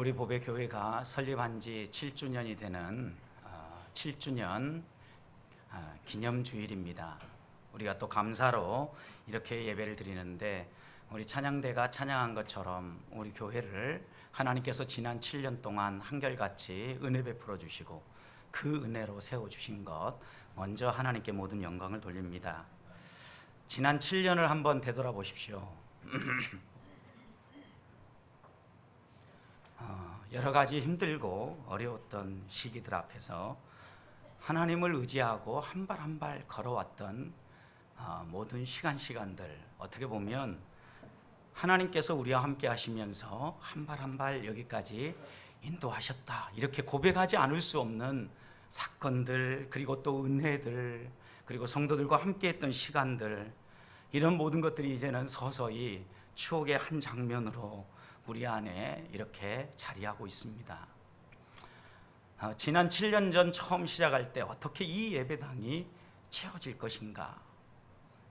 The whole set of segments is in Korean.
우리 보배교회가 설립한 지 7주년이 되는 7주년 기념주일입니다. 우리가 또 감사로 이렇게 예배를 드리는데, 우리 찬양대가 찬양한 것처럼 우리 교회를 하나님께서 지난 7년 동안 한결같이 은혜 베풀어 주시고 그 은혜로 세워주신 것, 먼저 하나님께 모든 영광을 돌립니다. 지난 7년을 한번 되돌아보십시오. 여러 가지 힘들고 어려웠던 시기들 앞에서 하나님을 의지하고 한 발 한 발 걸어왔던 모든 시간들, 어떻게 보면 하나님께서 우리와 함께 하시면서 한 발 한 발 여기까지 인도하셨다, 이렇게 고백하지 않을 수 없는 사건들, 그리고 또 은혜들, 그리고 성도들과 함께 했던 시간들, 이런 모든 것들이 이제는 서서히 추억의 한 장면으로 우리 안에 이렇게 자리하고 있습니다. 지난 7년 전 처음 시작할 때 어떻게 이 예배당이 채워질 것인가,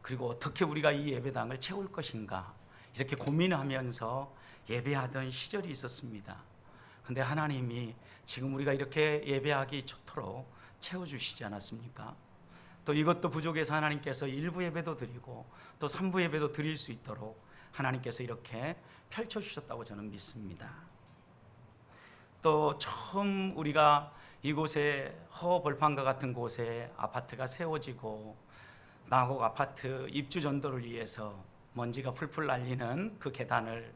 그리고 어떻게 우리가 이 예배당을 채울 것인가, 이렇게 고민하면서 예배하던 시절이 있었습니다. 근데 하나님이 지금 우리가 이렇게 예배하기 좋도록 채워주시지 않았습니까? 또 이것도 부족해서 하나님께서 1부 예배도 드리고 또 3부 예배도 드릴 수 있도록 하나님께서 이렇게 펼쳐주셨다고 저는 믿습니다. 또 처음 우리가 이곳에 허벌판과 같은 곳에 아파트가 세워지고 나곡 아파트 입주 전도를 위해서 먼지가 풀풀 날리는 그 계단을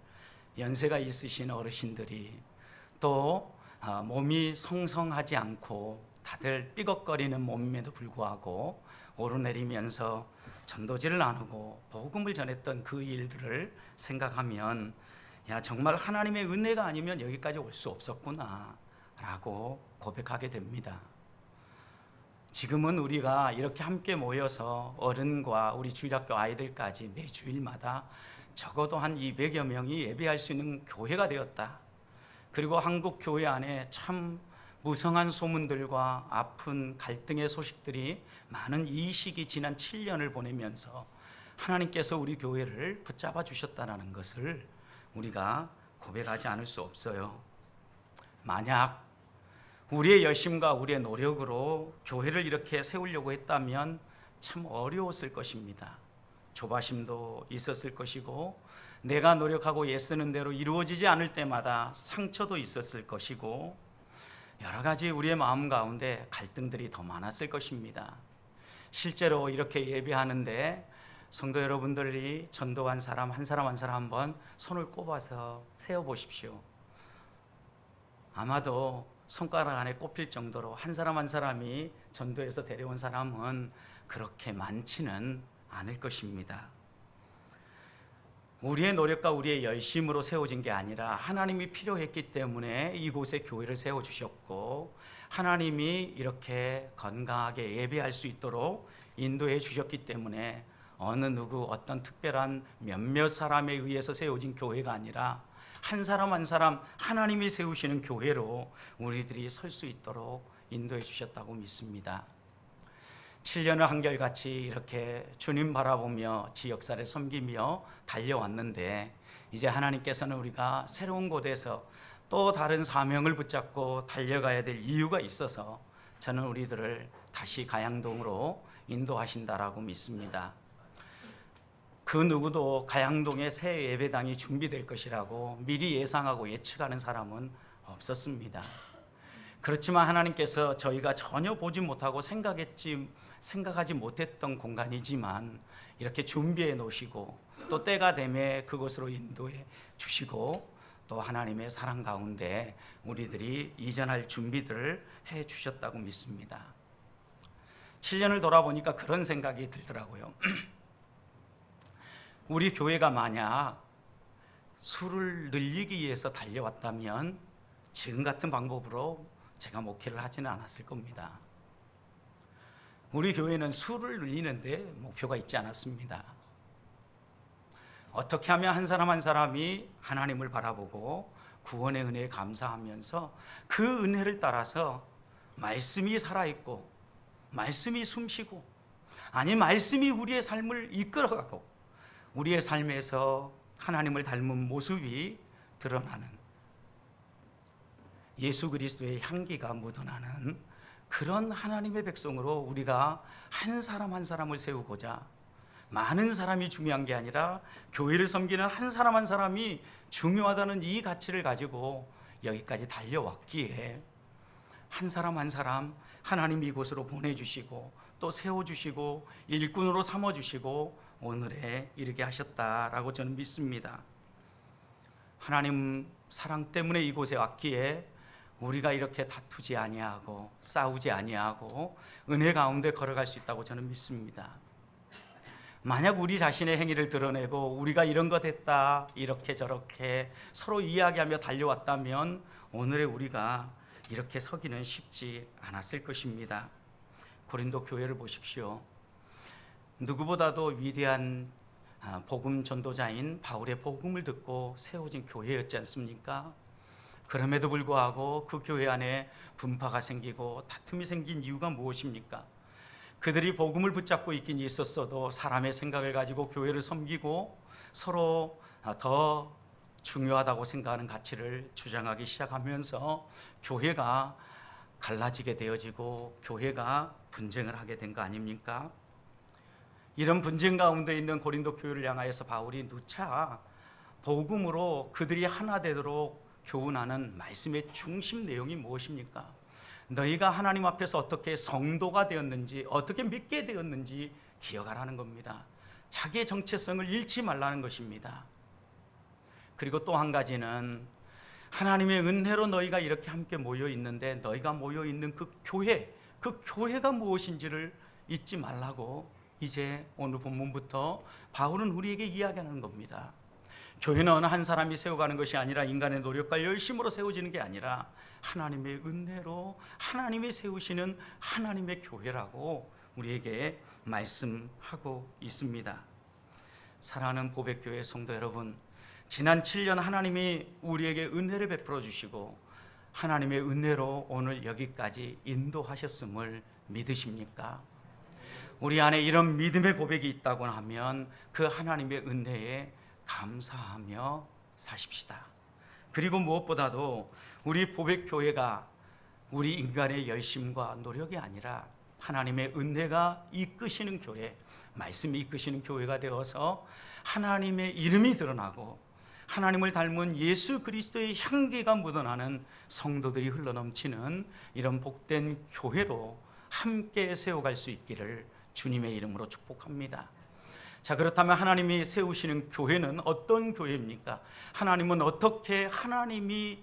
연세가 있으신 어르신들이, 또 몸이 성성하지 않고 다들 삐걱거리는 몸임에도 불구하고 오르내리면서 전도지를 나누고 복음을 전했던 그 일들을 생각하면, 야, 정말 하나님의 은혜가 아니면 여기까지 올 수 없었구나 라고 고백하게 됩니다. 지금은 우리가 이렇게 함께 모여서 어른과 우리 주일학교 아이들까지 매 주일마다 적어도 한 200여 명이 예배할 수 있는 교회가 되었다. 그리고 한국 교회 안에 참 무성한 소문들과 아픈 갈등의 소식들이 많은 이 시기, 지난 7년을 보내면서 하나님께서 우리 교회를 붙잡아 주셨다는 것을 우리가 고백하지 않을 수 없어요. 만약 우리의 열심과 우리의 노력으로 교회를 이렇게 세우려고 했다면 참 어려웠을 것입니다. 조바심도 있었을 것이고, 내가 노력하고 애쓰는 대로 이루어지지 않을 때마다 상처도 있었을 것이고, 여러 가지 우리의 마음 가운데 갈등들이 더 많았을 것입니다. 실제로 이렇게 예배하는데 성도 여러분들이 전도한 사람 한 사람 한 사람 한번 손을 꼽아서 세어보십시오. 아마도 손가락 안에 꼽힐 정도로 한 사람 한 사람이 전도해서 데려온 사람은 그렇게 많지는 않을 것입니다. 우리의 노력과 우리의 열심으로 세워진 게 아니라 하나님이 필요했기 때문에 이곳에 교회를 세워주셨고, 하나님이 이렇게 건강하게 예배할 수 있도록 인도해 주셨기 때문에 어느 누구 어떤 특별한 몇몇 사람에 의해서 세워진 교회가 아니라 한 사람 한 사람 하나님이 세우시는 교회로 우리들이 설 수 있도록 인도해 주셨다고 믿습니다. 7년을 한결같이 이렇게 주님 바라보며 지역사를 섬기며 달려왔는데, 이제 하나님께서는 우리가 새로운 곳에서 또 다른 사명을 붙잡고 달려가야 될 이유가 있어서 저는 우리들을 다시 가양동으로 인도하신다라고 믿습니다. 그 누구도 가양동에 새 예배당이 준비될 것이라고 미리 예상하고 예측하는 사람은 없었습니다. 그렇지만 하나님께서 저희가 전혀 보지 못하고 생각하지 못했던 공간이지만 이렇게 준비해 놓으시고, 또 때가 되면 그곳으로 인도해 주시고, 또 하나님의 사랑 가운데 우리들이 이전할 준비들을 해 주셨다고 믿습니다. 7년을 돌아보니까 그런 생각이 들더라고요. 우리 교회가 만약 수를 늘리기 위해서 달려왔다면 지금 같은 방법으로 제가 목회를 하지는 않았을 겁니다. 우리 교회는 수를 늘리는데 목표가 있지 않았습니다. 어떻게 하면 한 사람 한 사람이 하나님을 바라보고 구원의 은혜에 감사하면서 그 은혜를 따라서 말씀이 살아있고 말씀이 숨쉬고, 아니 말씀이 우리의 삶을 이끌어가고 우리의 삶에서 하나님을 닮은 모습이 드러나는 예수 그리스도의 향기가 묻어나는 그런 하나님의 백성으로 우리가 한 사람 한 사람을 세우고자, 많은 사람이 중요한 게 아니라 교회를 섬기는 한 사람 한 사람이 중요하다는 이 가치를 가지고 여기까지 달려왔기에 한 사람 한 사람 하나님이 이곳으로 보내주시고 또 세워주시고 일꾼으로 삼아주시고 오늘에 이르게 하셨다라고 저는 믿습니다. 하나님 사랑 때문에 이곳에 왔기에 우리가 이렇게 다투지 아니하고 싸우지 아니하고 은혜 가운데 걸어갈 수 있다고 저는 믿습니다. 만약 우리 자신의 행위를 드러내고 우리가 이런 것 했다 이렇게 저렇게 서로 이야기하며 달려왔다면 오늘의 우리가 이렇게 서기는 쉽지 않았을 것입니다. 고린도 교회를 보십시오. 누구보다도 위대한 복음 전도자인 바울의 복음을 듣고 세워진 교회였지 않습니까? 그럼에도 불구하고 그 교회 안에 분파가 생기고 다툼이 생긴 이유가 무엇입니까? 그들이 복음을 붙잡고 있긴 있었어도 사람의 생각을 가지고 교회를 섬기고 서로 더 중요하다고 생각하는 가치를 주장하기 시작하면서 교회가 갈라지게 되어지고 교회가 분쟁을 하게 된 거 아닙니까? 이런 분쟁 가운데 있는 고린도 교회를 향하여서 바울이 누차 복음으로 그들이 하나 되도록 교훈하는 말씀의 중심 내용이 무엇입니까? 너희가 하나님 앞에서 어떻게 성도가 되었는지, 어떻게 믿게 되었는지 기억하라는 겁니다. 자기의 정체성을 잃지 말라는 것입니다. 그리고 또 한 가지는 하나님의 은혜로 너희가 이렇게 함께 모여 있는데 너희가 모여 있는 그 교회가 무엇인지를 잊지 말라고 이제 오늘 본문부터 바울은 우리에게 이야기하는 겁니다. 교회는 한 사람이 세워가는 것이 아니라 인간의 노력과 열심으로 세워지는 게 아니라 하나님의 은혜로 하나님이 세우시는 하나님의 교회라고 우리에게 말씀하고 있습니다. 사랑하는 보백교회 성도 여러분, 지난 7년 하나님이 우리에게 은혜를 베풀어 주시고 하나님의 은혜로 오늘 여기까지 인도하셨음을 믿으십니까? 우리 안에 이런 믿음의 고백이 있다고 하면 그 하나님의 은혜에 감사하며 사십시다. 그리고 무엇보다도 우리 보백교회가 우리 인간의 열심과 노력이 아니라 하나님의 은혜가 이끄시는 교회, 말씀이 이끄시는 교회가 되어서 하나님의 이름이 드러나고 하나님을 닮은 예수 그리스도의 향기가 묻어나는 성도들이 흘러넘치는 이런 복된 교회로 함께 세워갈 수 있기를 주님의 이름으로 축복합니다. 자, 그렇다면 하나님이 세우시는 교회는 어떤 교회입니까? 하나님은 어떻게 하나님이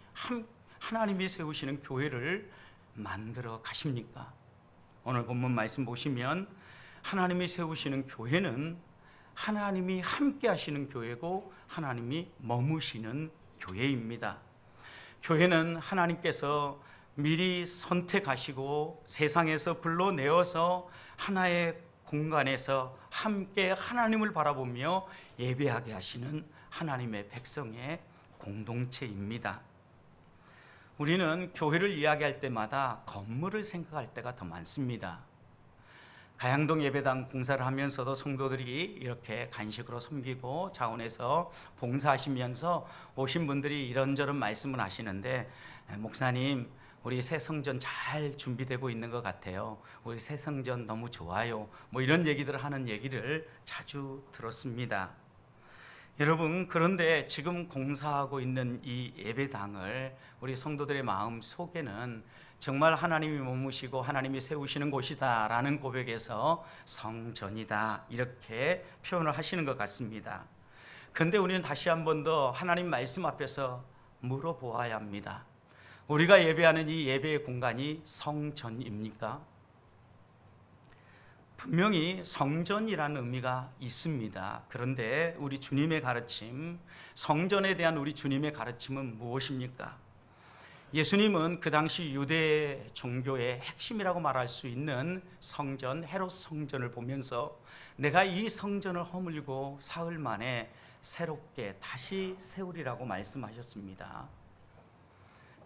세우시는 교회를 만들어 가십니까? 오늘 본문 말씀 보시면 하나님이 세우시는 교회는 하나님이 함께 하시는 교회고 하나님이 머무시는 교회입니다. 교회는 하나님께서 미리 선택하시고 세상에서 불러내어서 하나의 공간에서 함께 하나님을 바라보며 예배하게 하시는 하나님의 백성의 공동체입니다. 우리는 교회를 이야기할 때마다 건물을 생각할 때가 더 많습니다. 가양동 예배당 봉사를 하면서도 성도들이 이렇게 간식으로 섬기고 자원해서 봉사하시면서 오신 분들이 이런저런 말씀을 하시는데, 목사님 우리 새 성전 잘 준비되고 있는 것 같아요. 우리 새 성전 너무 좋아요. 뭐 이런 얘기들을 하는 얘기를 자주 들었습니다. 여러분, 그런데 지금 공사하고 있는 이 예배당을 우리 성도들의 마음 속에는 정말 하나님이 머무시고 하나님이 세우시는 곳이다라는 고백에서 성전이다 이렇게 표현을 하시는 것 같습니다. 그런데 우리는 다시 한 번 더 하나님 말씀 앞에서 물어보아야 합니다. 우리가 예배하는 이 예배의 공간이 성전입니까? 분명히 성전이라는 의미가 있습니다. 그런데 우리 주님의 가르침, 성전에 대한 우리 주님의 가르침은 무엇입니까? 예수님은 그 당시 유대 종교의 핵심이라고 말할 수 있는 성전, 헤롯 성전을 보면서 내가 이 성전을 허물고 사흘 만에 새롭게 다시 세우리라고 말씀하셨습니다.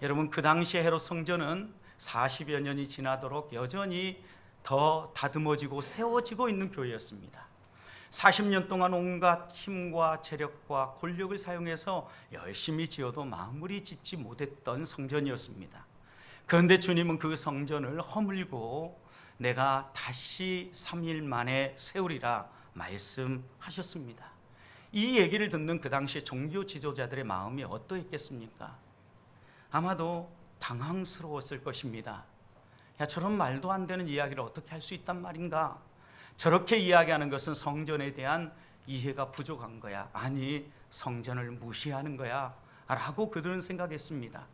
여러분, 그 당시 헤롯 성전은 40여 년이 지나도록 여전히 더 다듬어지고 세워지고 있는 교회였습니다. 40년 동안 온갖 힘과 재력과 권력을 사용해서 열심히 지어도 마무리 짓지 못했던 성전이었습니다. 그런데 주님은 그 성전을 허물고 내가 다시 3일 만에 세우리라 말씀하셨습니다. 이 얘기를 듣는 그 당시 종교 지도자들의 마음이 어떠했겠습니까? 아마도 당황스러웠을 것입니다. 야, 저런 말도 안 되는 이야기를 어떻게 할 수 있단 말인가? 저렇게 이야기하는 것은 성전에 대한 이해가 부족한 거야. 아니, 성전을 무시하는 거야 라고 그들은 생각했습니다.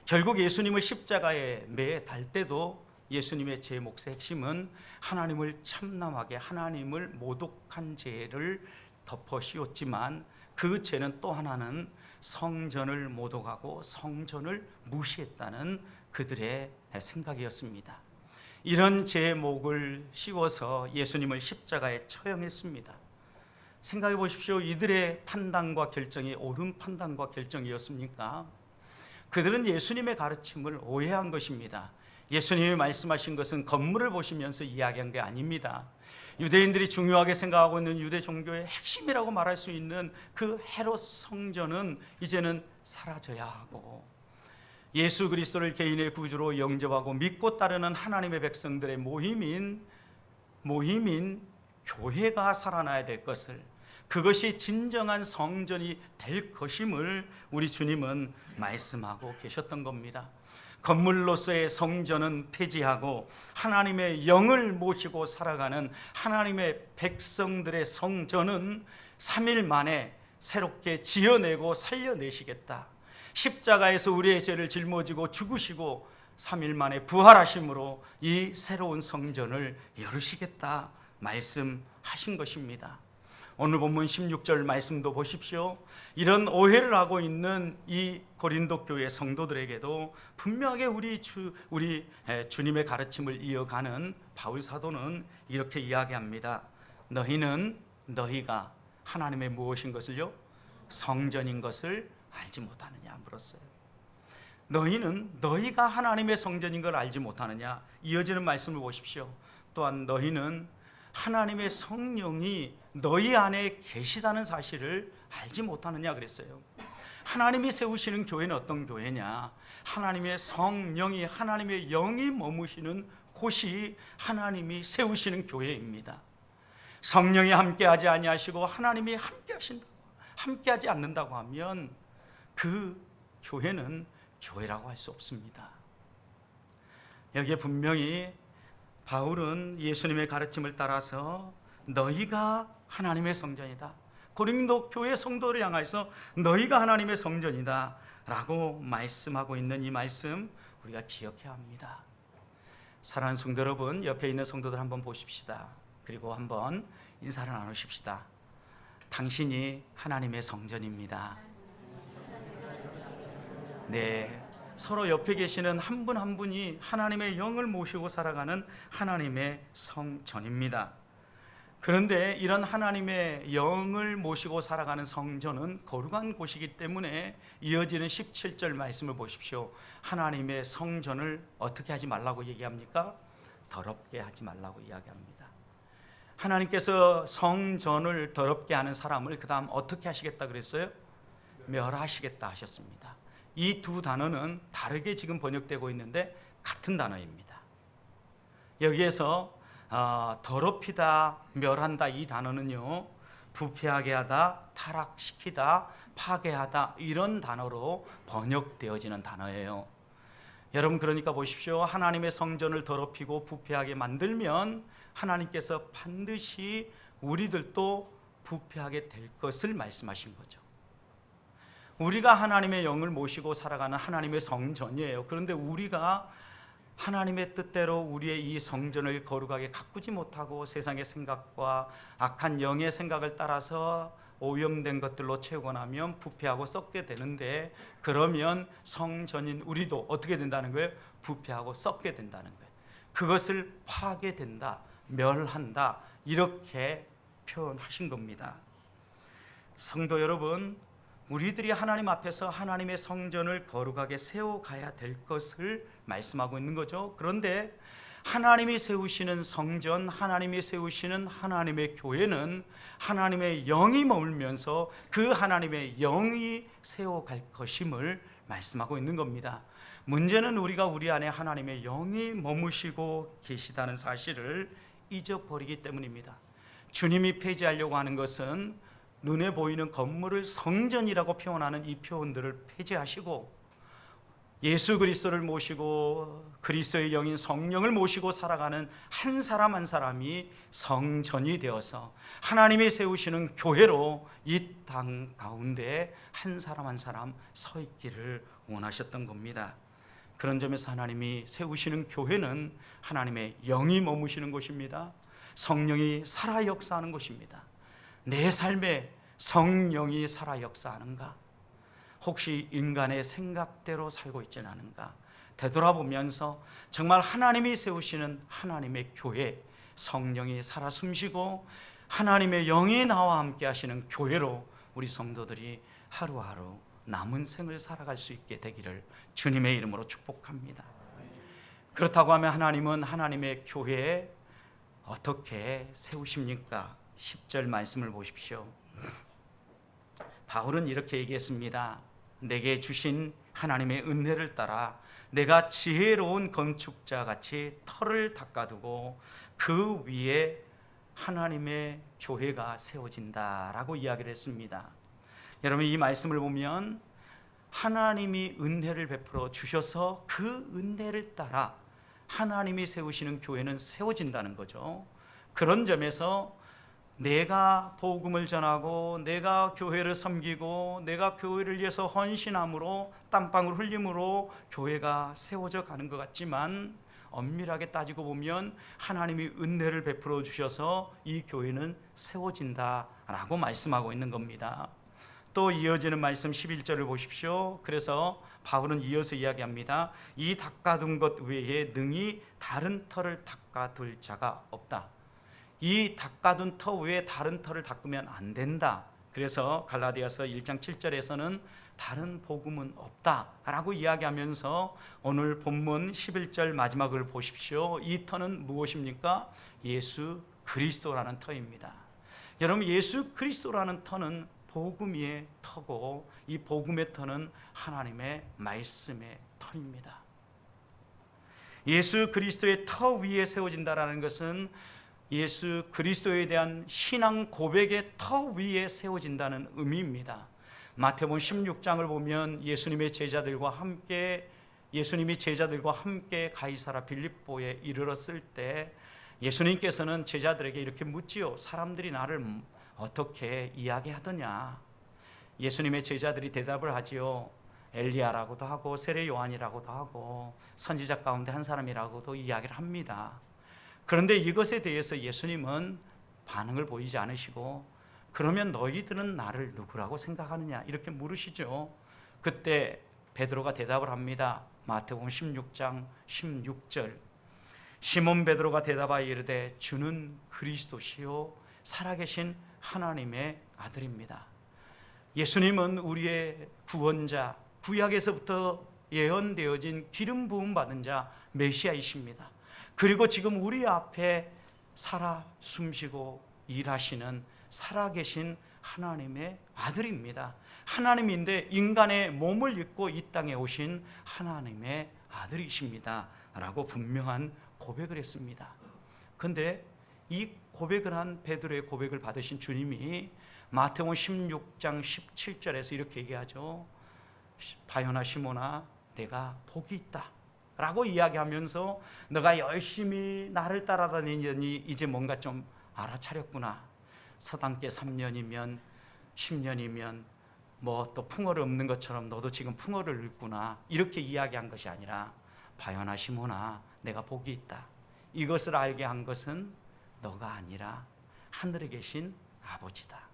결국 예수님을 십자가에 매 달 때도 예수님의 제 몫의 핵심은 하나님을 참남하게, 하나님을 모독한 죄를 덮어 씌웠지만 그 죄는 또 하나는 성전을 모독하고 성전을 무시했다는 그들의 생각이었습니다. 이런 제목을 씌워서 예수님을 십자가에 처형했습니다. 생각해 보십시오. 이들의 판단과 결정이 옳은 판단과 결정이었습니까? 그들은 예수님의 가르침을 오해한 것입니다. 예수님이 말씀하신 것은 건물을 보시면서 이야기한 게 아닙니다. 유대인들이 중요하게 생각하고 있는 유대 종교의 핵심이라고 말할 수 있는 그 헤롯 성전은 이제는 사라져야 하고, 예수 그리스도를 개인의 구주로 영접하고 믿고 따르는 하나님의 백성들의 모임인 교회가 살아나야 될 것을, 그것이 진정한 성전이 될 것임을 우리 주님은 말씀하고 계셨던 겁니다. 건물로서의 성전은 폐지하고 하나님의 영을 모시고 살아가는 하나님의 백성들의 성전은 3일 만에 새롭게 지어내고 살려내시겠다. 십자가에서 우리의 죄를 짊어지고 죽으시고 3일 만에 부활하심으로 이 새로운 성전을 열으시겠다 말씀하신 것입니다. 오늘 본문 16절 말씀도 보십시오. 이런 오해를 하고 있는 이 고린도 교회 성도들에게도 분명하게 우리 주님의 가르침을 이어가는 바울 사도는 이렇게 이야기합니다. 너희가 하나님의 무엇인 것을요? 성전인 것을 알지 못하느냐 물었어요. 너희가 하나님의 성전인 걸 알지 못하느냐? 이어지는 말씀을 보십시오. 또한 너희는 하나님의 성령이 너희 안에 계시다는 사실을 알지 못하느냐 그랬어요. 하나님이 세우시는 교회는 어떤 교회냐? 하나님의 성령이, 하나님의 영이 머무시는 곳이 하나님이 세우시는 교회입니다. 성령이 함께하지 아니하시고 하나님이 함께하지 않는다고 하면 그 교회는 교회라고 할 수 없습니다. 여기에 분명히 바울은 예수님의 가르침을 따라서 너희가 하나님의 성전이다, 고린도 교회 성도를 향해서 너희가 하나님의 성전이다 라고 말씀하고 있는 이 말씀 우리가 기억해야 합니다. 사랑하는 성도 여러분, 옆에 있는 성도들 한번 보십시다. 그리고 한번 인사를 나누십시다. 당신이 하나님의 성전입니다. 네, 서로 옆에 계시는 한 분 한 분이 하나님의 영을 모시고 살아가는 하나님의 성전입니다. 그런데 이런 하나님의 영을 모시고 살아가는 성전은 거룩한 곳이기 때문에 이어지는 17절 말씀을 보십시오. 하나님의 성전을 어떻게 하지 말라고 얘기합니까? 더럽게 하지 말라고 이야기합니다. 하나님께서 성전을 더럽게 하는 사람을 그 다음 어떻게 하시겠다 그랬어요? 멸하시겠다 하셨습니다. 이 두 단어는 다르게 지금 번역되고 있는데 같은 단어입니다. 여기에서 더럽히다, 멸한다 이 단어는요, 부패하게 하다, 타락시키다, 파괴하다 이런 단어로 번역되어지는 단어예요. 여러분, 그러니까 보십시오. 하나님의 성전을 더럽히고 부패하게 만들면 하나님께서 반드시 우리들도 부패하게 될 것을 말씀하신 거죠. 우리가 하나님의 영을 모시고 살아가는 하나님의 성전이에요. 그런데 우리가 하나님의 뜻대로 우리의 이 성전을 거룩하게 가꾸지 못하고 세상의 생각과 악한 영의 생각을 따라서 오염된 것들로 채우고 나면 부패하고 썩게 되는데, 그러면 성전인 우리도 어떻게 된다는 거예요? 부패하고 썩게 된다는 거예요. 그것을 파괴된다, 멸한다 이렇게 표현하신 겁니다. 성도 여러분, 우리들이 하나님 앞에서 하나님의 성전을 거룩하게 세워가야 될 것을 말씀하고 있는 거죠. 그런데 하나님이 세우시는 성전, 하나님이 세우시는 하나님의 교회는 하나님의 영이 머물면서 그 하나님의 영이 세워갈 것임을 말씀하고 있는 겁니다. 문제는 우리가 우리 안에 하나님의 영이 머무시고 계시다는 사실을 잊어버리기 때문입니다. 주님이 폐지하려고 하는 것은 눈에 보이는 건물을 성전이라고 표현하는 이 표현들을 폐지하시고 예수 그리스도를 모시고 그리스도의 영인 성령을 모시고 살아가는 한 사람 한 사람이 성전이 되어서 하나님이 세우시는 교회로 이 땅 가운데 한 사람 한 사람 서 있기를 원하셨던 겁니다. 그런 점에서 하나님이 세우시는 교회는 하나님의 영이 머무시는 곳입니다. 성령이 살아 역사하는 곳입니다. 내 삶에 성령이 살아 역사하는가? 혹시 인간의 생각대로 살고 있지는 않은가? 되돌아보면서 정말 하나님이 세우시는 하나님의 교회, 성령이 살아 숨쉬고 하나님의 영이 나와 함께 하시는 교회로 우리 성도들이 하루하루 남은 생을 살아갈 수 있게 되기를 주님의 이름으로 축복합니다. 그렇다고 하면 하나님은 하나님의 교회에 어떻게 세우십니까? 10절 말씀을 보십시오. 바울은 이렇게 얘기했습니다. 내게 주신 하나님의 은혜를 따라 내가 지혜로운 건축자 같이 터를 닦아두고 그 위에 하나님의 교회가 세워진다라고 이야기를 했습니다. 여러분, 이 말씀을 보면 하나님이 은혜를 베풀어 주셔서 그 은혜를 따라 하나님이 세우시는 교회는 세워진다는 거죠. 그런 점에서 내가 복음을 전하고 내가 교회를 섬기고 내가 교회를 위해서 헌신함으로 땀방울 흘림으로 교회가 세워져 가는 것 같지만 엄밀하게 따지고 보면 하나님이 은혜를 베풀어 주셔서 이 교회는 세워진다라고 말씀하고 있는 겁니다. 또 이어지는 말씀 11절을 보십시오. 그래서 바울은 이어서 이야기합니다. 이 닦아둔 것 외에 능히 다른 터를 닦아둘 자가 없다. 이 닦아둔 터 외에 다른 터를 닦으면 안 된다. 그래서 갈라디아서 1장 7절에서는 다른 복음은 없다라고 이야기하면서 오늘 본문 11절 마지막을 보십시오. 이 터는 무엇입니까? 예수 그리스도라는 터입니다. 여러분, 예수 그리스도라는 터는 복음 위의 터고 이 복음의 터는 하나님의 말씀의 터입니다. 예수 그리스도의 터 위에 세워진다라는 것은 예수 그리스도에 대한 신앙 고백의 터 위에 세워진다는 의미입니다. 마태복음 16장을 보면 예수님이 제자들과 함께 가이사라 빌립보에 이르렀을 때 예수님께서는 제자들에게 이렇게 묻지요. 사람들이 나를 어떻게 이야기하더냐? 예수님의 제자들이 대답을 하지요. 엘리야라고도 하고 세례 요한이라고도 하고 선지자 가운데 한 사람이라고도 이야기를 합니다. 그런데 이것에 대해서 예수님은 반응을 보이지 않으시고 그러면 너희들은 나를 누구라고 생각하느냐 이렇게 물으시죠. 그때 베드로가 대답을 합니다. 마태복음 16장 16절 시몬 베드로가 대답하여 이르되 주는 그리스도시요 살아계신 하나님의 아들입니다. 예수님은 우리의 구원자, 구약에서부터 예언되어진 기름 부음 받은 자 메시아이십니다. 그리고 지금 우리 앞에 살아 숨쉬고 일하시는 살아계신 하나님의 아들입니다. 하나님인데 인간의 몸을 입고 이 땅에 오신 하나님의 아들이십니다 라고 분명한 고백을 했습니다. 그런데 이 고백을 한 베드로의 고백을 받으신 주님이 마태복음 16장 17절에서 이렇게 얘기하죠. 바요나 시몬아 내가 복이 있다 라고 이야기하면서 너가 열심히 나를 따라다니니 이제 뭔가 좀 알아차렸구나. 서당계 3년이면 10년이면 뭐 또 풍어를 읊는 것처럼 너도 지금 풍어를 읊구나 이렇게 이야기한 것이 아니라 바요나 시몬아 내가 복이 있다. 이것을 알게 한 것은 너가 아니라 하늘에 계신 아버지다.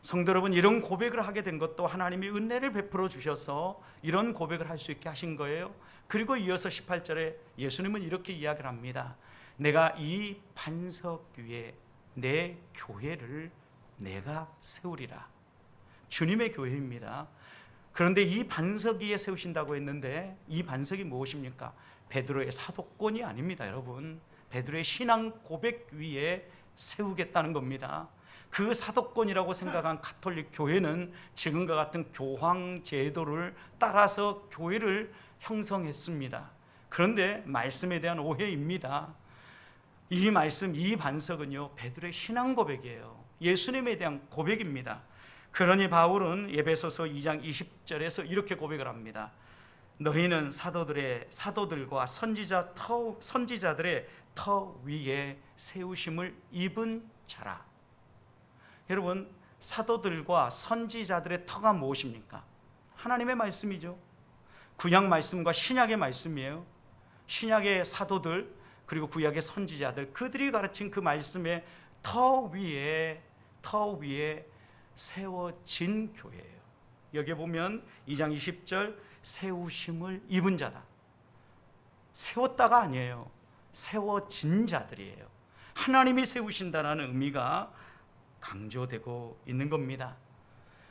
성도 여러분, 이런 고백을 하게 된 것도 하나님이 은혜를 베풀어 주셔서 이런 고백을 할 수 있게 하신 거예요. 그리고 이어서 18절에 예수님은 이렇게 이야기를 합니다. 내가 이 반석 위에 내 교회를 내가 세우리라. 주님의 교회입니다. 그런데 이 반석 위에 세우신다고 했는데 이 반석이 무엇입니까? 베드로의 사도권이 아닙니다, 여러분. 베드로의 신앙 고백 위에 세우겠다는 겁니다. 그 사도권이라고 생각한 가톨릭 교회는 지금과 같은 교황 제도를 따라서 교회를 형성했습니다. 그런데 말씀에 대한 오해입니다. 이 말씀, 이 반석은요, 베드로의 신앙 고백이에요. 예수님에 대한 고백입니다. 그러니 바울은 에베소서 2장 20절에서 이렇게 고백을 합니다. 너희는 사도들과 선지자들의 터 위에 세우심을 입은 자라. 여러분, 사도들과 선지자들의 터가 무엇입니까? 하나님의 말씀이죠. 구약 말씀과 신약의 말씀이에요. 신약의 사도들 그리고 구약의 선지자들, 그들이 가르친 그 말씀의 터 위에 세워진 교회예요. 여기 보면 2장 20절 세우심을 입은 자다. 세웠다가 아니에요. 세워진 자들이에요. 하나님이 세우신다는 의미가 강조되고 있는 겁니다.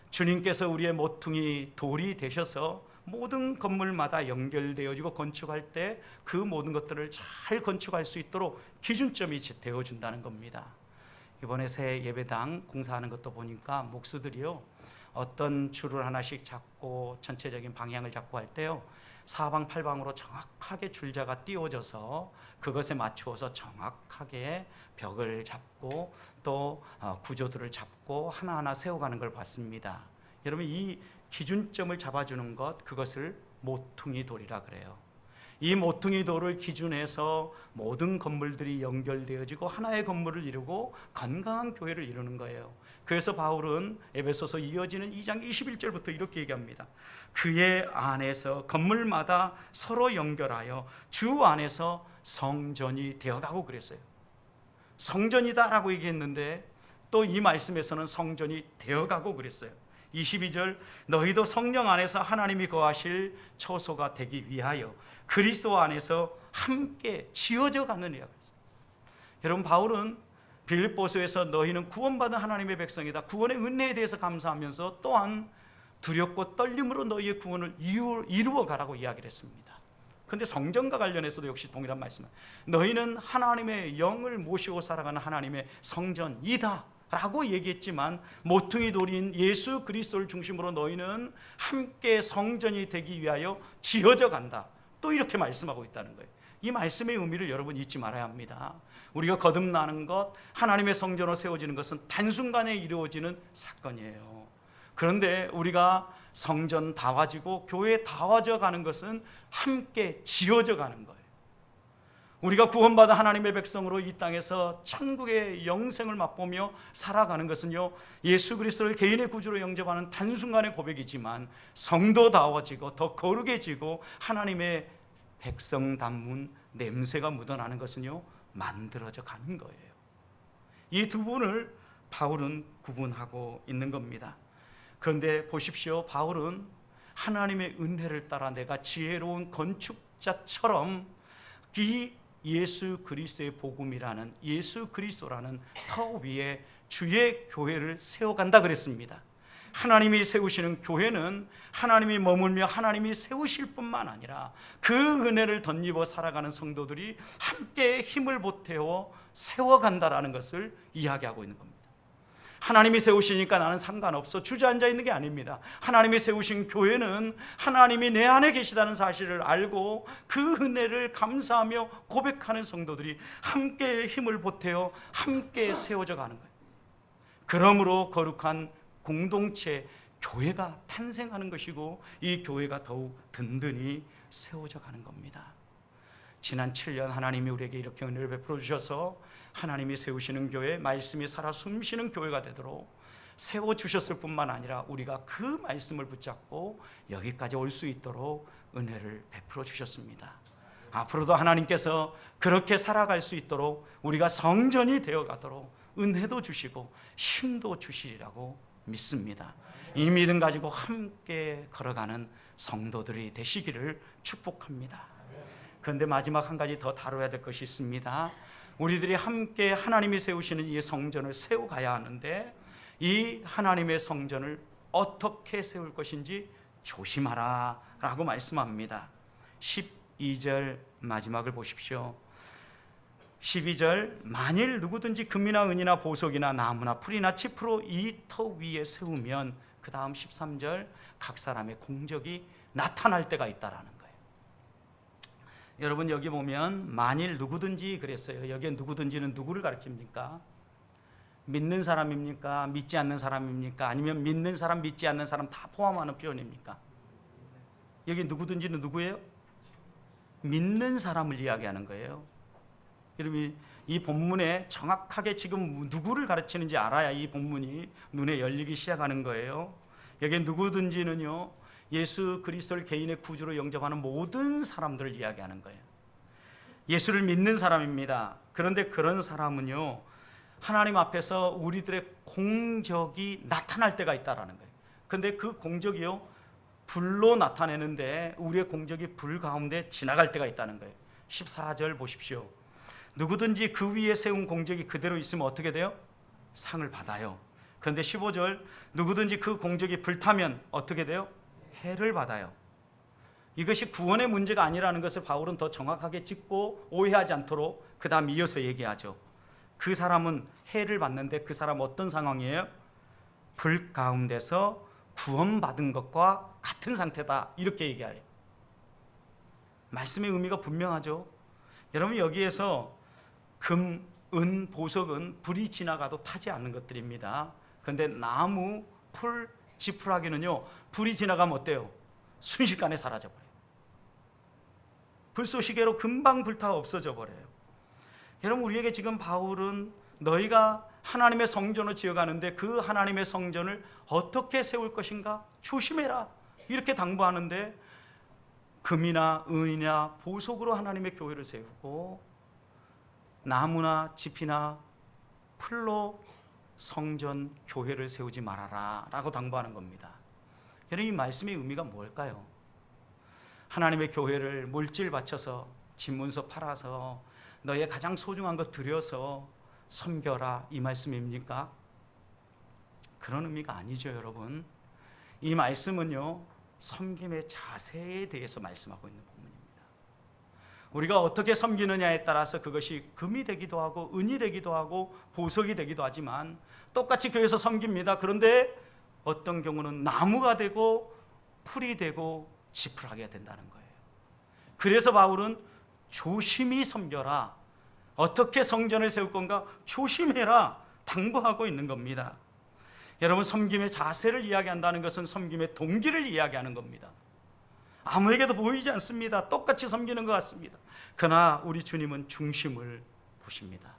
주님께서 우리의 모퉁이 돌이 되셔서 모든 건물마다 연결되어지고 건축할 때 그 모든 것들을 잘 건축할 수 있도록 기준점이 되어준다는 겁니다. 이번에 새 예배당 공사하는 것도 보니까 목수들이요, 어떤 줄을 하나씩 잡고 전체적인 방향을 잡고 할 때요, 사방팔방으로 정확하게 줄자가 띄워져서 그것에 맞추어서 정확하게 벽을 잡고 또 구조들을 잡고 하나하나 세워가는 걸 봤습니다. 여러분, 이 기준점을 잡아주는 것, 그것을 모퉁이 돌이라 그래요. 이 모퉁이 돌을 기준해서 모든 건물들이 연결되어지고 하나의 건물을 이루고 건강한 교회를 이루는 거예요. 그래서 바울은 에베소서 이어지는 2장 21절부터 이렇게 얘기합니다. 그의 안에서 건물마다 서로 연결하여 주 안에서 성전이 되어가고 그랬어요. 성전이다라고 얘기했는데 또 이 말씀에서는 성전이 되어가고 그랬어요. 22절 너희도 성령 안에서 하나님이 거하실 처소가 되기 위하여 그리스도 안에서 함께 지어져 가느니라. 여러분, 바울은 빌립보서에서 너희는 구원받은 하나님의 백성이다, 구원의 은혜에 대해서 감사하면서 또한 두렵고 떨림으로 너희의 구원을 이루어 가라고 이야기를 했습니다. 그런데 성전과 관련해서도 역시 동일한 말씀은 너희는 하나님의 영을 모시고 살아가는 하나님의 성전이다 라고 얘기했지만 모퉁이 돌인 예수 그리스도를 중심으로 너희는 함께 성전이 되기 위하여 지어져 간다, 또 이렇게 말씀하고 있다는 거예요. 이 말씀의 의미를 여러분 잊지 말아야 합니다. 우리가 거듭나는 것, 하나님의 성전으로 세워지는 것은 단순간에 이루어지는 사건이에요. 그런데 우리가 성전 다와지고 교회 다와져 가는 것은 함께 지어져 가는 거예요. 우리가 구원받은 하나님의 백성으로 이 땅에서 천국의 영생을 맛보며 살아가는 것은요, 예수 그리스도를 개인의 구주로 영접하는 단순간의 고백이지만 성도다워지고 더 거룩해지고 하나님의 백성답문 냄새가 묻어나는 것은요, 만들어져 가는 거예요. 이 두 분을 바울은 구분하고 있는 겁니다. 그런데 보십시오, 바울은 하나님의 은혜를 따라 내가 지혜로운 건축자처럼 이 예수 그리스도의 복음이라는, 예수 그리스도라는 터 위에 주의 교회를 세워간다 그랬습니다. 하나님이 세우시는 교회는 하나님이 머물며 하나님이 세우실 뿐만 아니라 그 은혜를 덧입어 살아가는 성도들이 함께 힘을 보태어 세워간다라는 것을 이야기하고 있는 겁니다. 하나님이 세우시니까 나는 상관없어 주저앉아 있는 게 아닙니다. 하나님이 세우신 교회는 하나님이 내 안에 계시다는 사실을 알고 그 은혜를 감사하며 고백하는 성도들이 함께 힘을 보태어 함께 세워져 가는 거예요. 그러므로 거룩한 공동체 교회가 탄생하는 것이고 이 교회가 더욱 든든히 세워져 가는 겁니다. 지난 7년 하나님이 우리에게 이렇게 은혜를 베풀어 주셔서 하나님이 세우시는 교회, 말씀이 살아 숨쉬는 교회가 되도록 세워주셨을 뿐만 아니라 우리가 그 말씀을 붙잡고 여기까지 올 수 있도록 은혜를 베풀어 주셨습니다. 앞으로도 하나님께서 그렇게 살아갈 수 있도록 우리가 성전이 되어가도록 은혜도 주시고 힘도 주시리라고 믿습니다. 이 믿음 가지고 함께 걸어가는 성도들이 되시기를 축복합니다. 그런데 마지막 한 가지 더 다뤄야 될 것이 있습니다. 우리들이 함께 하나님이 세우시는 이 성전을 세워가야 하는데 이 하나님의 성전을 어떻게 세울 것인지 조심하라 라고 말씀합니다. 12절 마지막을 보십시오. 12절 만일 누구든지 금이나 은이나 보석이나 나무나 풀이나 짚으로 이 터 위에 세우면, 그 다음 13절 각 사람의 공적이 나타날 때가 있다라는 거예요. 여러분 여기 보면 만일 누구든지 그랬어요. 여기에 누구든지는 누구를 가리킵니까? 믿는 사람입니까? 믿지 않는 사람입니까? 아니면 믿는 사람, 믿지 않는 사람 다 포함하는 표현입니까? 여기 누구든지는 누구예요? 믿는 사람을 이야기하는 거예요. 여러분 이 본문에 정확하게 지금 누구를 가르치는지 알아야 이 본문이 눈에 열리기 시작하는 거예요. 여기 누구든지는요, 예수 그리스도를 개인의 구주로 영접하는 모든 사람들을 이야기하는 거예요. 예수를 믿는 사람입니다. 그런데 그런 사람은요, 하나님 앞에서 우리들의 공적이 나타날 때가 있다라는 거예요. 그런데 그 공적이요, 불로 나타내는데 우리의 공적이 불 가운데 지나갈 때가 있다는 거예요. 14절 보십시오. 누구든지 그 위에 세운 공적이 그대로 있으면 어떻게 돼요? 상을 받아요. 그런데 15절 누구든지 그 공적이 불타면 어떻게 돼요? 해를 받아요. 이것이 구원의 문제가 아니라는 것을 바울은 더 정확하게 짚고 오해하지 않도록 그 다음 이어서 얘기하죠. 그 사람은 해를 받는데 그 사람은 어떤 상황이에요? 불 가운데서 구원받은 것과 같은 상태다, 이렇게 얘기해요. 말씀의 의미가 분명하죠. 여러분 여기에서 금, 은, 보석은 불이 지나가도 타지 않는 것들입니다. 그런데 나무, 풀, 지푸라기는요, 불이 지나가면 어때요? 순식간에 사라져버려요. 불쏘시개로 금방 불타 없어져 버려요. 여러분 우리에게 지금 바울은 너희가 하나님의 성전을 지어가는데 그 하나님의 성전을 어떻게 세울 것인가 조심해라, 이렇게 당부하는데, 금이나 은이나 보석으로 하나님의 교회를 세우고 나무나 짚이나 풀로 성전 교회를 세우지 말아라 라고 당부하는 겁니다. 여러분 이 말씀의 의미가 뭘까요? 하나님의 교회를 물질 바쳐서 집문서 팔아서 너의 가장 소중한 것 들여서 섬겨라, 이 말씀입니까? 그런 의미가 아니죠. 여러분 이 말씀은요, 섬김의 자세에 대해서 말씀하고 있는 부분입니다. 우리가 어떻게 섬기느냐에 따라서 그것이 금이 되기도 하고 은이 되기도 하고 보석이 되기도 하지만 똑같이 교회에서 섬깁니다. 그런데 어떤 경우는 나무가 되고 풀이 되고 지푸라기가 된다는 거예요. 그래서 바울은 조심히 섬겨라, 어떻게 성전을 세울 건가 조심해라 당부하고 있는 겁니다. 여러분 섬김의 자세를 이야기한다는 것은 섬김의 동기를 이야기하는 겁니다. 아무에게도 보이지 않습니다. 똑같이 섬기는 것 같습니다. 그러나 우리 주님은 중심을 보십니다.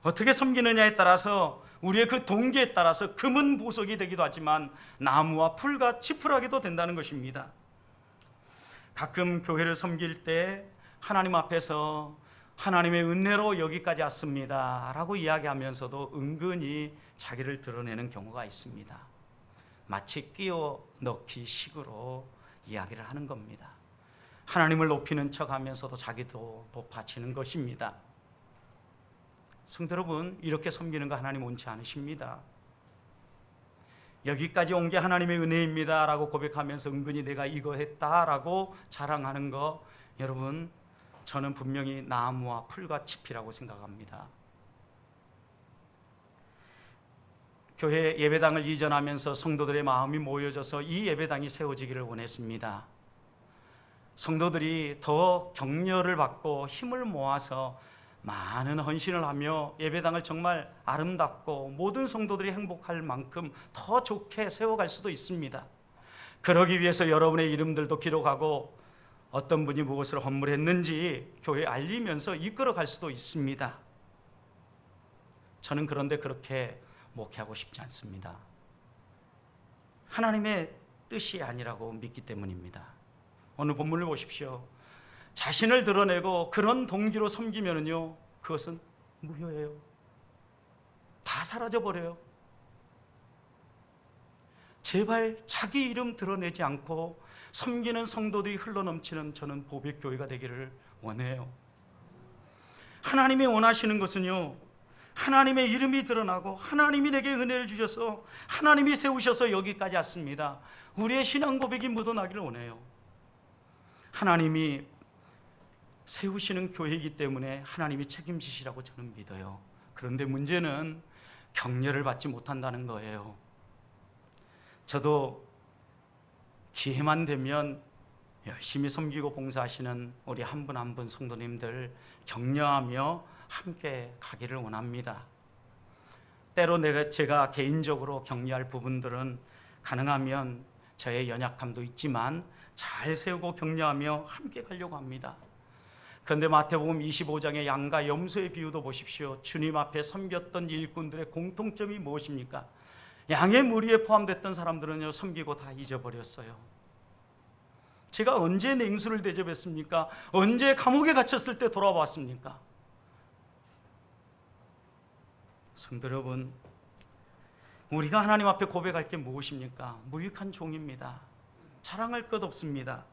어떻게 섬기느냐에 따라서 우리의 그 동기에 따라서 금은 보석이 되기도 하지만 나무와 풀과 지푸라기도 된다는 것입니다. 가끔 교회를 섬길 때 하나님 앞에서 하나님의 은혜로 여기까지 왔습니다 라고 이야기하면서도 은근히 자기를 드러내는 경우가 있습니다. 마치 끼워 넣기 식으로 이야기를 하는 겁니다. 하나님을 높이는 척하면서도 자기도 높아지는 것입니다. 성도 여러분, 이렇게 섬기는 거 하나님 원치 않으십니다. 여기까지 온 게 하나님의 은혜입니다 라고 고백하면서 은근히 내가 이거 했다 라고 자랑하는 거, 여러분 저는 분명히 나무와 풀과 짚이라고 생각합니다. 교회 예배당을 이전하면서 성도들의 마음이 모여져서 이 예배당이 세워지기를 원했습니다. 성도들이 더 격려를 받고 힘을 모아서 많은 헌신을 하며 예배당을 정말 아름답고 모든 성도들이 행복할 만큼 더 좋게 세워갈 수도 있습니다. 그러기 위해서 여러분의 이름들도 기록하고 어떤 분이 무엇을 헌물했는지 교회에 알리면서 이끌어갈 수도 있습니다. 저는 그런데 그렇게 목회하고 싶지 않습니다. 하나님의 뜻이 아니라고 믿기 때문입니다. 오늘 본문을 보십시오. 자신을 드러내고 그런 동기로 섬기면은요, 그것은 무효예요. 다 사라져버려요. 제발 자기 이름 드러내지 않고 섬기는 성도들이 흘러넘치는 저는 보백교회가 되기를 원해요. 하나님이 원하시는 것은요, 하나님의 이름이 드러나고 하나님이 내게 은혜를 주셔서 하나님이 세우셔서 여기까지 왔습니다. 우리의 신앙 고백이 묻어나기를 원해요. 하나님이 세우시는 교회이기 때문에 하나님이 책임지시라고 저는 믿어요. 그런데 문제는 격려를 받지 못한다는 거예요. 저도 기회만 되면 열심히 섬기고 봉사하시는 우리 한 분 한 분 성도님들 격려하며 함께 가기를 원합니다. 때로 제가 개인적으로 격려할 부분들은 가능하면 저의 연약함도 있지만 잘 세우고 격려하며 함께 가려고 합니다. 그런데 마태복음 25장의 양과 염소의 비유도 보십시오. 주님 앞에 섬겼던 일꾼들의 공통점이 무엇입니까? 양의 무리에 포함됐던 사람들은요, 섬기고 다 잊어버렸어요. 제가 언제 냉수를 대접했습니까? 언제 감옥에 갇혔을 때 돌아왔습니까? 성도 여러분, 우리가 하나님 앞에 고백할 게 무엇입니까? 무익한 종입니다. 자랑할 것 없습니다.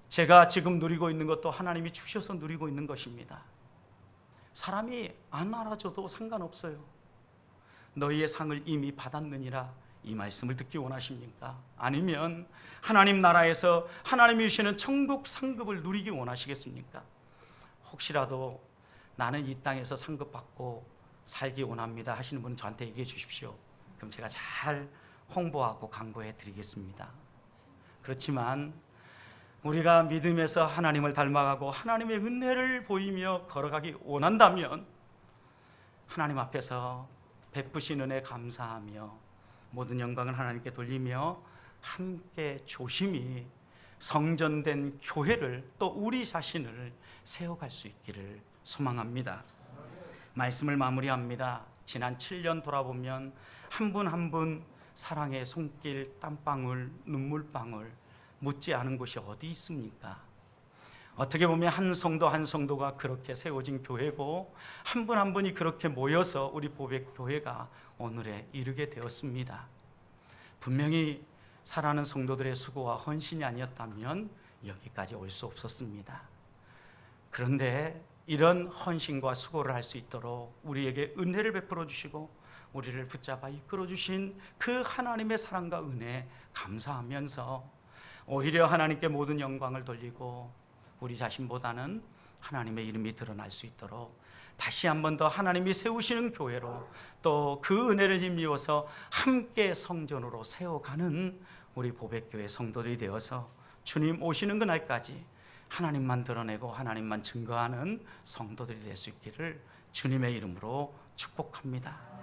제가 지금 누리고 있는 것도 하나님이 주셔서 누리고 있는 것입니다. 사람이 안 알아줘도 상관없어요. 너희의 상을 이미 받았느니라, 이 말씀을 듣기 원하십니까? 아니면 하나님 나라에서 하나님이 주시는 천국 상급을 누리기 원하시겠습니까? 혹시라도 나는 이 땅에서 상급받고 살기 원합니다 하시는 분은 저한테 얘기해 주십시오. 그럼 제가 잘 홍보하고 강구해 드리겠습니다. 그렇지만 우리가 믿음에서 하나님을 닮아가고 하나님의 은혜를 보이며 걸어가기 원한다면 하나님 앞에서 베푸신 은혜 감사하며 모든 영광을 하나님께 돌리며 함께 조심히 성전된 교회를 또 우리 자신을 세워갈 수 있기를 소망합니다. 말씀을 마무리합니다. 지난 7년 돌아보면 한 분 한 분 사랑의 손길, 땀방울, 눈물방울 묻지 않은 곳이 어디 있습니까? 어떻게 보면 한 성도 한 성도가 그렇게 세워진 교회고 한 분 한 분이 그렇게 모여서 우리 보백교회가 오늘에 이르게 되었습니다. 분명히 사랑하는 성도들의 수고와 헌신이 아니었다면 여기까지 올 수 없었습니다. 그런데 이런 헌신과 수고를 할 수 있도록 우리에게 은혜를 베풀어 주시고 우리를 붙잡아 이끌어 주신 그 하나님의 사랑과 은혜 감사하면서 오히려 하나님께 모든 영광을 돌리고 우리 자신보다는 하나님의 이름이 드러날 수 있도록 다시 한 번 더 하나님이 세우시는 교회로 또 그 은혜를 힘입어서 함께 성전으로 세워가는 우리 보백교회 성도들이 되어서 주님 오시는 그날까지 하나님만 드러내고 하나님만 증거하는 성도들이 될 수 있기를 주님의 이름으로 축복합니다.